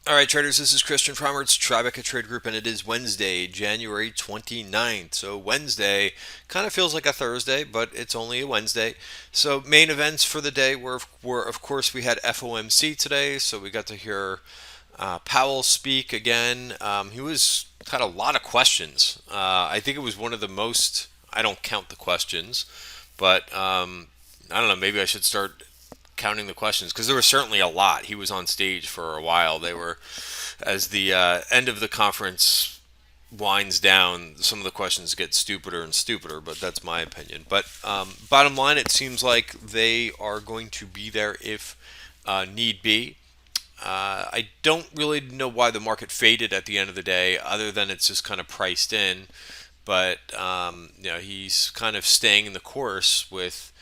All right, traders, this is Christian from Tribeca Trade Group, and it is Wednesday, January 29th. So, Wednesday kind of feels like a Thursday, but it's only a Wednesday. So, main events for the day were of course, we had FOMC today, so we got to hear Powell speak again. He had a lot of questions. I think it was one of the most, I don't count the questions, but I don't know, maybe I should start counting the questions because there was certainly a lot. He was on stage for a while. They were, as the end of the conference winds down, some of the questions get stupider and stupider, but that's my opinion. But bottom line, it seems like they are going to be there if need be. I don't really know why the market faded at the end of the day, other than it's just kind of priced in. But he's kind of staying in the course with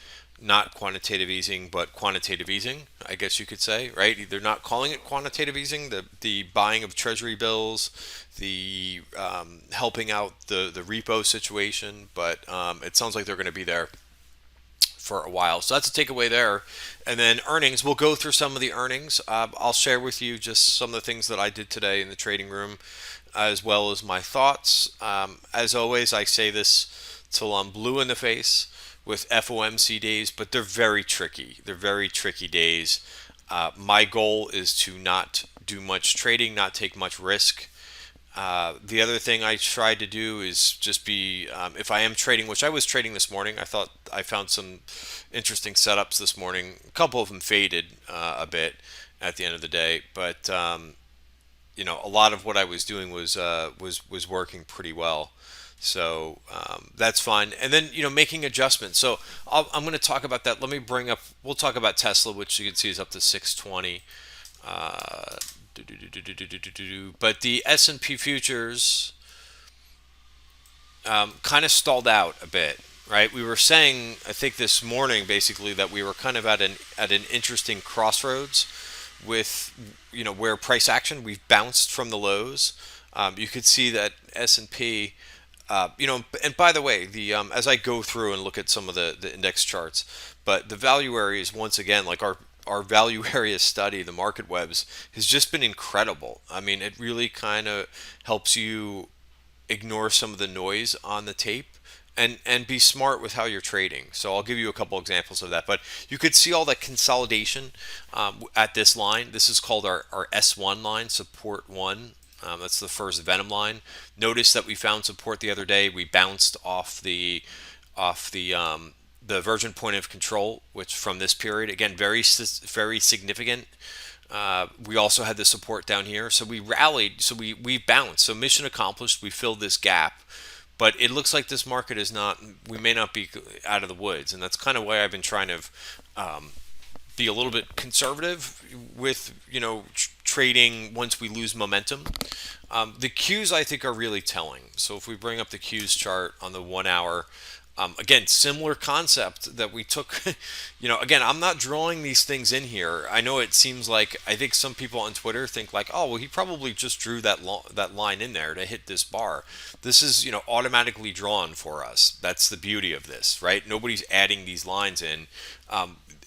not quantitative easing, but quantitative easing, I guess you could say, right? They're not calling it quantitative easing. The buying of treasury bills, the helping out the repo situation, but it sounds like they're going to be there for a while. So that's a takeaway there. And then earnings, we'll go through some of the earnings. I'll share with you just some of the things that I did today in the trading room, as well as my thoughts. As always, I say this till I'm blue in the face with FOMC days, but they're very tricky. They're very tricky days. My goal is to not do much trading, not take much risk. The other thing I tried to do is just be, if I am trading, which I was trading this morning, I thought I found some interesting setups this morning. A couple of them faded a bit at the end of the day, but a lot of what I was doing was working pretty well. So that's fine. And then making adjustments. So I'm going to talk about that. Let me bring up. We'll talk about Tesla, which you can see is up to 620. Uh, but the S&P futures kind of stalled out a bit, right? We were saying, I think this morning, basically, that we were kind of at an interesting crossroads with where price action. We've bounced from the lows. You could see that S&P. And by the way, the as I go through and look at some of the index charts, but the value areas once again, like our value area study, the market webs, has just been incredible. I mean, it really kind of helps you ignore some of the noise on the tape and be smart with how you're trading. So I'll give you a couple examples of that. But you could see all that consolidation at this line. This is called our S1 line, support one. That's the first Venom line. Notice that we found support the other day. We bounced off the version point of control, which from this period again very significant. We also had the support down here, so we rallied, so we bounced. So mission accomplished. We filled this gap, but it looks like this market is not. We may not be out of the woods, and that's kind of why I've been trying to be a little bit conservative with trading once we lose momentum. The Qs I think are really telling. So if we bring up the Qs chart on the 1 hour. Again, similar concept that we took. Again, I'm not drawing these things in here. I know it seems like I think some people on Twitter think like, oh, well, he probably just drew that line in there to hit this bar. This is automatically drawn for us. That's the beauty of this, right? Nobody's adding these lines in.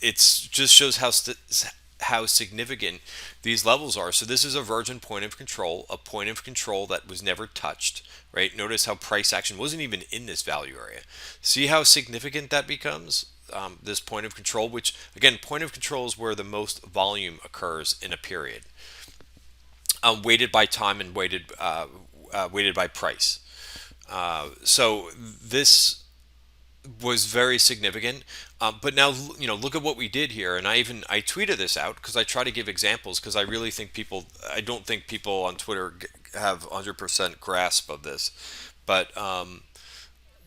It's just shows how significant these levels are. So this is a virgin point of control, a point of control that was never touched, right? Notice how price action wasn't even in this value area. See how significant that becomes? This point of control, which again, point of control is where the most volume occurs in a period, weighted by time and weighted by price. So this was very significant. But now, look at what we did here, and I tweeted this out because I try to give examples because I really think I don't think people on Twitter have 100% grasp of this, but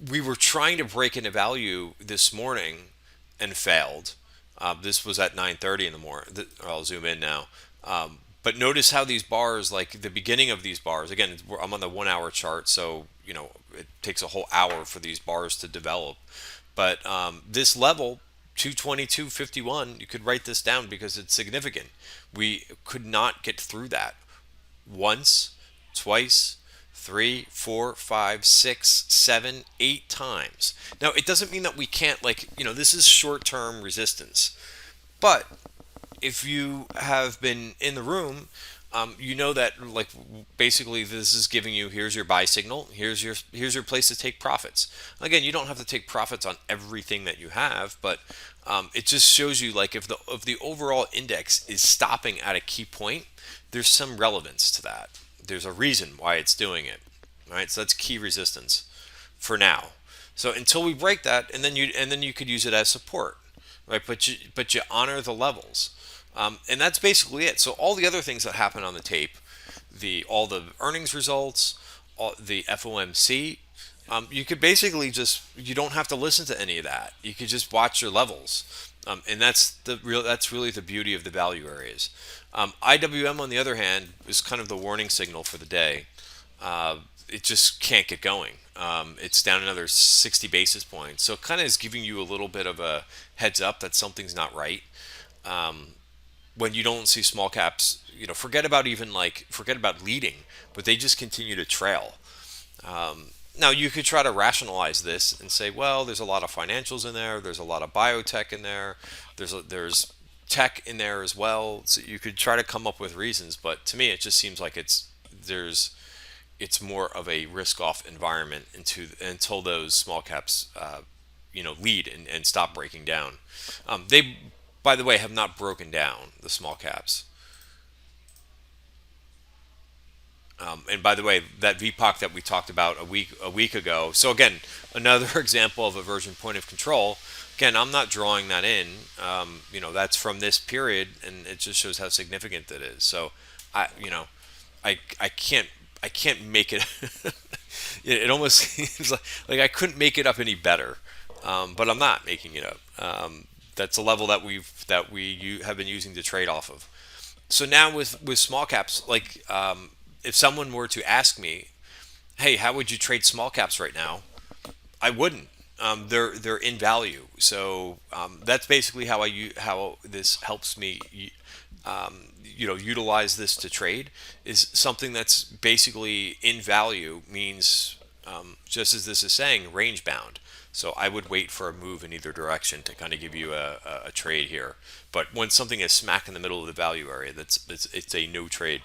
we were trying to break into value this morning and failed. This was at 9:30 in the morning. I'll zoom in now. But notice how these bars, like the beginning of these bars, again, I'm on the 1 hour chart, so it takes a whole hour for these bars to develop. But this level, 222.51, you could write this down because it's significant. We could not get through that once, twice, three, four, five, six, seven, 8 times. Now, it doesn't mean that we can't, this is short term resistance. But if you have been in the room, You know that like basically this is giving you, here's your buy signal, here's your place to take profits. Again, you don't have to take profits on everything that you have, but it just shows you like if the overall index is stopping at a key point, there's some relevance to that. There's a reason why it's doing it. All right, so that's key resistance for now. So until we break that, and then you could use it as support, right? But you honor the levels, and that's basically it. So all the other things that happen on the tape, the all the earnings results, all the FOMC, you could basically just, you don't have to listen to any of that. You could just watch your levels, and that's really the beauty of the value areas. IWM on the other hand is kind of the warning signal for the day. It just can't get going. It's down another 60 basis points. So it kind of is giving you a little bit of a heads up that something's not right. When you don't see small caps, forget about leading, but they just continue to trail. Now you could try to rationalize this and say, well, there's a lot of financials in there. There's a lot of biotech in there. There's tech in there as well. So you could try to come up with reasons, but to me, it just seems like there's it's more of a risk-off environment until those small caps, lead and stop breaking down. They, by the way, have not broken down, the small caps. And by the way, that VPOC that we talked about a week ago. So again, another example of aversion point of control. Again, I'm not drawing that in. That's from this period, and it just shows how significant it is. So, I can't make it. It almost seems like I couldn't make it up any better, but I'm not making it up. That's a level that we have been using to trade off of. So now with small caps, if someone were to ask me, "Hey, how would you trade small caps right now?" I wouldn't. They're in value. So that's basically how this helps me. Utilize this to trade is something that's basically in value, means just as this is saying, range bound. So I would wait for a move in either direction to kind of give you a trade here. But when something is smack in the middle of the value area, it's a no trade.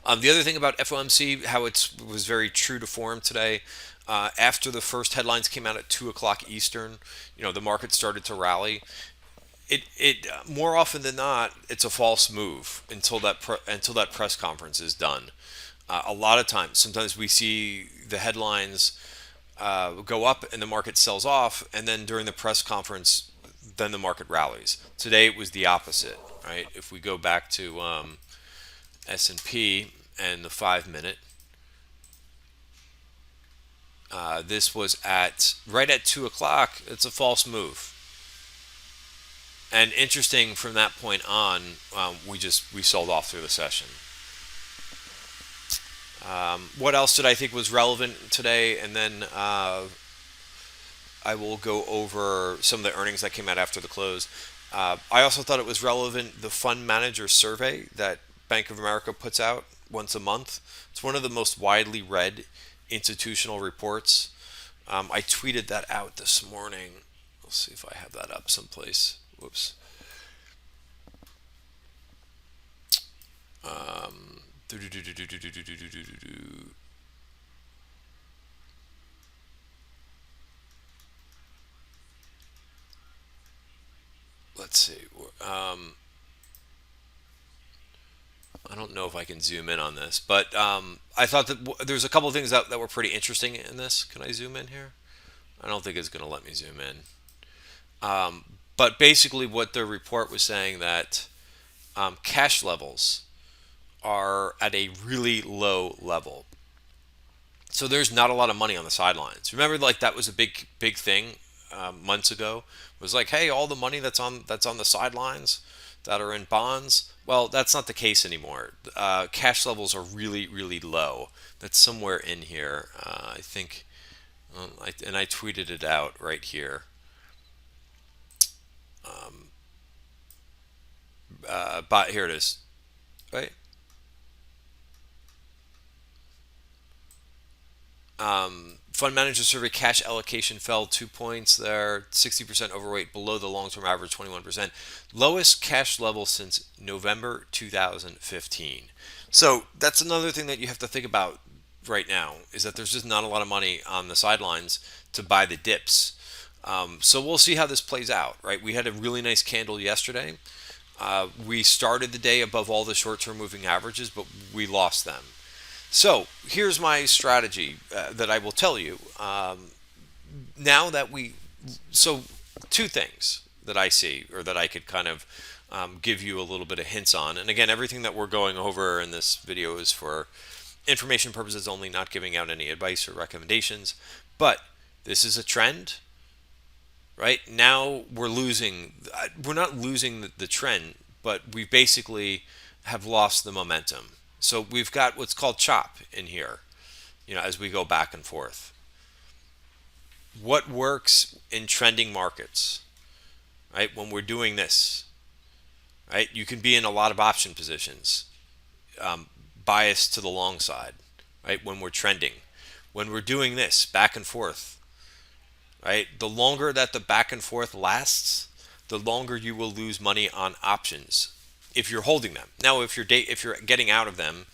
The other thing about FOMC, how it was very true to form today. After the first headlines came out at 2 o'clock Eastern, the market started to rally. It more often than not, it's a false move until that press conference is done. A lot of times, sometimes we see the headlines go up and the market sells off, and then during the press conference, then the market rallies. Today it was the opposite, right? If we go back to S&P and the 5 minute, this was at right at 2 o'clock. It's a false move. And interesting, from that point on, we sold off through the session. What else did I think was relevant today? And then I will go over some of the earnings that came out after the close. I also thought it was relevant, the fund manager survey that Bank of America puts out once a month. It's one of the most widely read institutional reports. I tweeted that out this morning. Let's see if I have that up someplace. Whoops. Let's see. I don't know if I can zoom in on this, but I thought that there's a couple of things that were pretty interesting in this. Can I zoom in here? I don't think it's going to let me zoom in. But basically, what the report was saying, that cash levels are at a really low level. So there's not a lot of money on the sidelines. Remember, like that was a big thing months ago. It was like, hey, all the money that's on the sidelines that are in bonds. Well, that's not the case anymore. Cash levels are really really low. That's somewhere in here. I think, and I tweeted it out right here. But here it is. Right. Fund manager survey cash allocation fell 2 points there, 60% overweight, below the long term average, 21%. Lowest cash level since November 2015. So that's another thing that you have to think about right now is that there's just not a lot of money on the sidelines to buy the dips. So we'll see how this plays out, right? We had a really nice candle yesterday. We started the day above all the short term moving averages, but we lost them. So here's my strategy that I will tell you. Now that so two things that I see or that I could kind of give you a little bit of hints on. And again, everything that we're going over in this video is for information purposes only, not giving out any advice or recommendations. But this is a trend, right? Now we're not losing the trend, but we basically have lost the momentum. So we've got what's called chop in here, as we go back and forth. What works in trending markets, right? When we're doing this, right? You can be in a lot of option positions, biased to the long side, right? When we're trending, when we're doing this back and forth, right? The longer that the back and forth lasts, the longer you will lose money on options if you're holding them. Now, if you're getting out of them,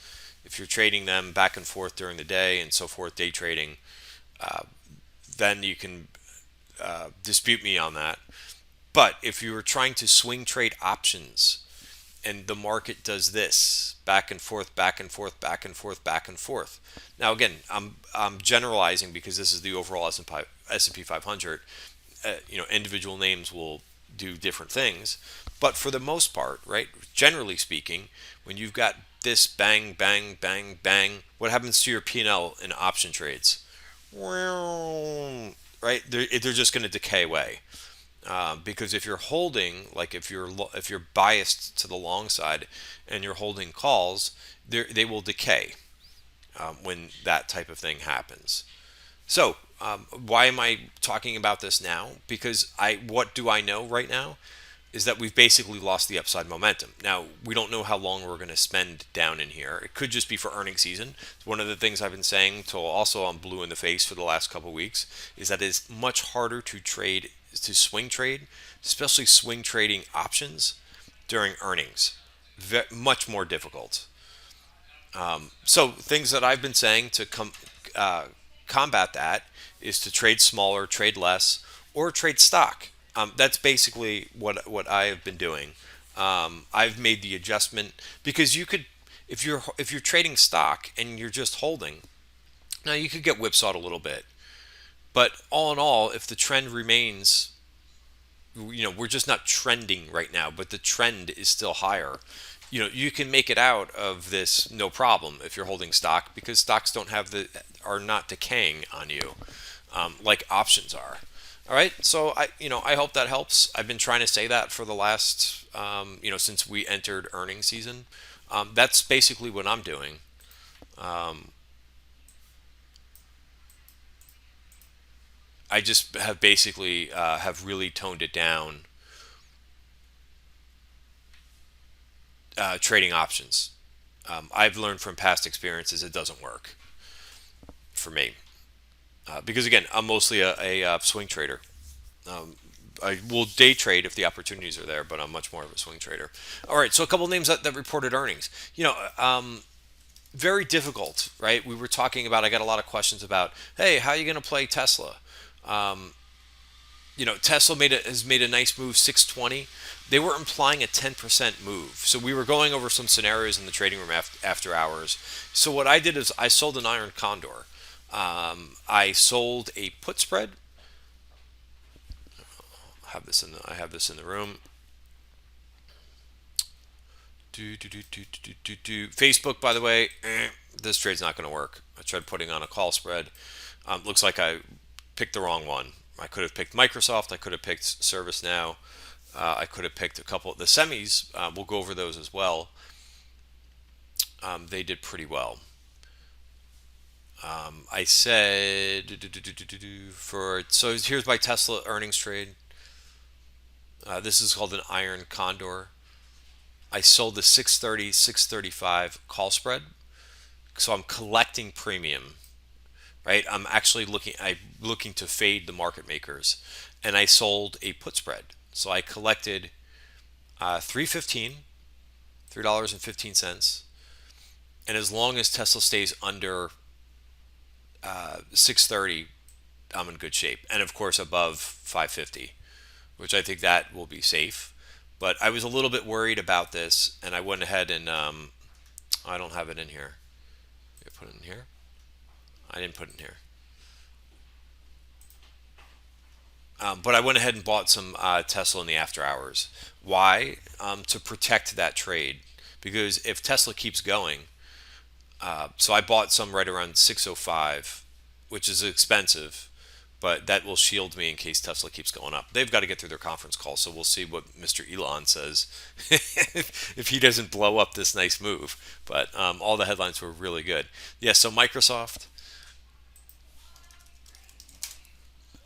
if you're trading them back and forth during the day and so forth, day trading, then you can dispute me on that. But if you were trying to swing trade options and the market does this back and forth, back and forth, back and forth, back and forth. Now, again, I'm generalizing because this is the overall S&P 500. Individual names will do different things, but for the most part, right? Generally speaking, when you've got this bang, bang, bang, bang, what happens to your P&L in option trades? Right? They're just going to decay away. Because if you're holding, like if you're biased to the long side and you're holding calls, they will decay when that type of thing happens. So why am I talking about this now? Because what do I know right now is that we've basically lost the upside momentum. Now, we don't know how long we're going to spend down in here. It could just be for earnings season. One of the things I've been saying to also I'm blue in the face for the last couple of weeks is that it's much harder to swing trade, especially swing trading options during earnings. Much more difficult. So things that I've been saying to combat that is to trade smaller, trade less, or trade stock. That's basically what I have been doing. I've made the adjustment because you could, if you're trading stock and you're just holding, now you could get whipsawed a little bit. But all in all, if the trend remains, we're just not trending right now, but the trend is still higher. You can make it out of this no problem if you're holding stock because stocks are not decaying on you like options are. All right, so I hope that helps. I've been trying to say that for the last since we entered earnings season. That's basically what I'm doing. I just have basically have really toned it down trading options. I've learned from past experiences it doesn't work for me because again I'm mostly a swing trader. I will day trade if the opportunities are there, but I'm much more of a swing trader. All right, so a couple of names that reported earnings. Very difficult, right? We were talking about. I got a lot of questions about, hey, how are you going to play Tesla? Tesla has made a nice move, 620. They were implying a 10% move. So we were going over some scenarios in the trading room after hours. So what I did is I sold an iron condor. I sold a put spread. I have this in the room. Facebook, by the way, this trade's not going to work. I tried putting on a call spread. Looks like I picked the wrong one. I could have picked Microsoft. I could have picked ServiceNow. I could have picked a couple. The semis, we'll go over those as well. They did pretty well. I said so here's my Tesla earnings trade. This is called an iron condor. I sold the 630, 635 call spread. So I'm collecting premium right? I'm looking to fade the market makers, and I sold a put spread. So I collected 315, $3.15, and as long as Tesla stays under 630, I'm in good shape, and of course above 550, which I think that will be safe. But I was a little bit worried about this, and I went ahead and I don't have it in here. I put it in here. I didn't put it in here. But I went ahead and bought some Tesla in the after hours. Why? To protect that trade. Because if Tesla keeps going, so I bought some right around 605, which is expensive, but that will shield me in case Tesla keeps going up. They've got to get through their conference call, so we'll see what Mr. Elon says if he doesn't blow up this nice move. But all the headlines were really good. Yeah, so Microsoft.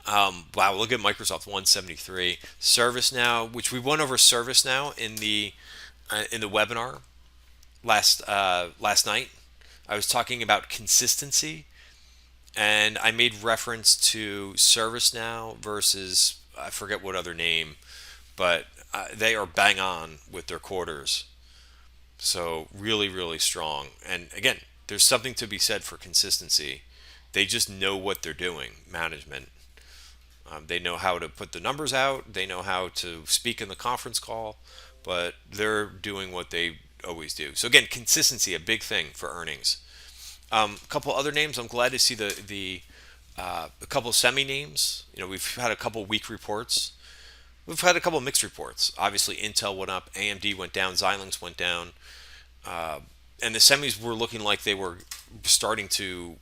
Wow, look at Microsoft 173. ServiceNow, which we went over ServiceNow in the webinar last night. I was talking about consistency, and I made reference to ServiceNow versus I forget what other name, but they are bang on with their quarters. So really, really strong. And again, there's something to be said for consistency. They just know what they're doing, management. They know how to put the numbers out. They know how to speak in the conference call, but they're doing what they always do. So again, consistency, a big thing for earnings. A couple other names. I'm glad to see a couple semi names. We've had a couple weak reports. We've had a couple mixed reports. Obviously, Intel went up, AMD went down, Xilinx went down, and the semis were looking like they were starting to.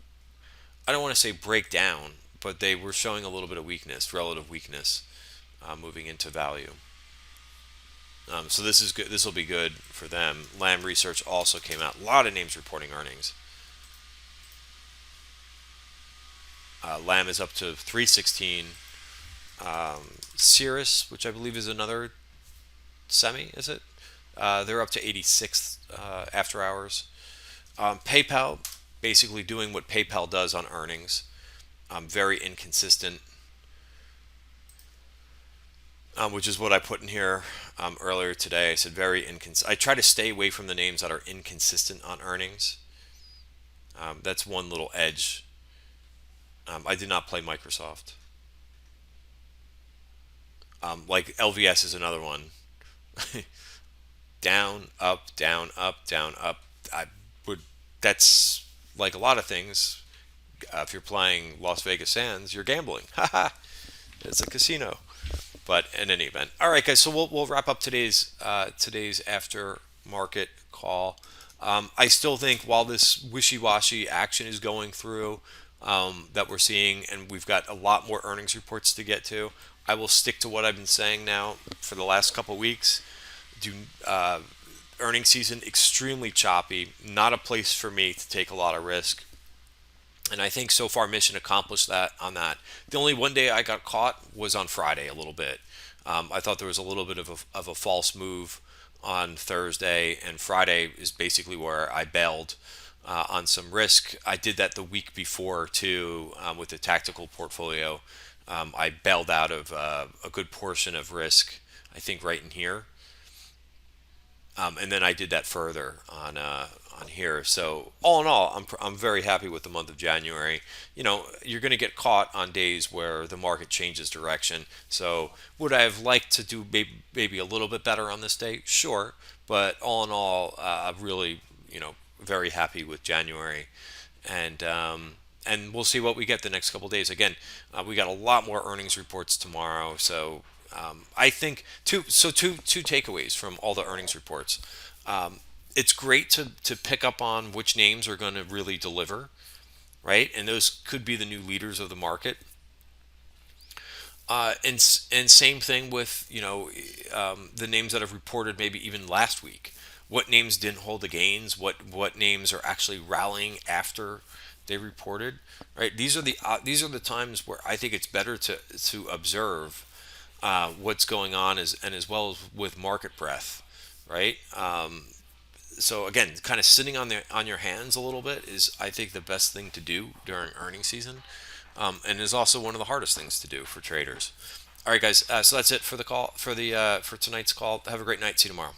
I don't want to say break down, but they were showing a little bit of weakness, relative weakness, moving into value. So this is good. This will be good for them. Lam Research also came out. A lot of names reporting earnings. Lam is up to 316. Cirrus, which I believe is another semi, is it? They're up to 86 after hours. PayPal, basically doing what PayPal does on earnings. Very inconsistent, which is what I put in here earlier today. I said very inconsistent. I try to stay away from the names that are inconsistent on earnings. That's one little edge. I did not play Microsoft. Like LVS is another one. Down, up, down, up, down, up. I would. That's like a lot of things. If you're playing Las Vegas Sands, you're gambling. Haha, it's a casino. But in any event, all right, guys. So we'll wrap up today's after market call. I still think while this wishy-washy action is going through that we're seeing, and we've got a lot more earnings reports to get to, I will stick to what I've been saying now for the last couple weeks. Do earnings season extremely choppy. Not a place for me to take a lot of risk. And I think so far mission accomplished that on that. The only one day I got caught was on Friday a little bit. I thought there was a little bit of a false move on Thursday, and Friday is basically where I bailed on some risk. I did that the week before too with the tactical portfolio. I bailed out of a good portion of risk, I think right in here. And then I did that further on here. So all in all, I'm very happy with the month of January. You're going to get caught on days where the market changes direction. So would I have liked to do maybe a little bit better on this day? Sure, but all in all, I'm really very happy with January, and we'll see what we get the next couple of days. Again, we got a lot more earnings reports tomorrow, so I think two takeaways from all the earnings reports. It's great to pick up on which names are going to really deliver, right? And those could be the new leaders of the market. And same thing with the names that have reported maybe even last week. What names didn't hold the gains? What names are actually rallying after they reported? Right. These are the times where I think it's better to observe what's going on, and as well as with market breadth, right? So again, kind of sitting on your hands a little bit is, I think, the best thing to do during earnings season, and is also one of the hardest things to do for traders. All right, guys. So that's it for the call for tonight's call. Have a great night. See you tomorrow.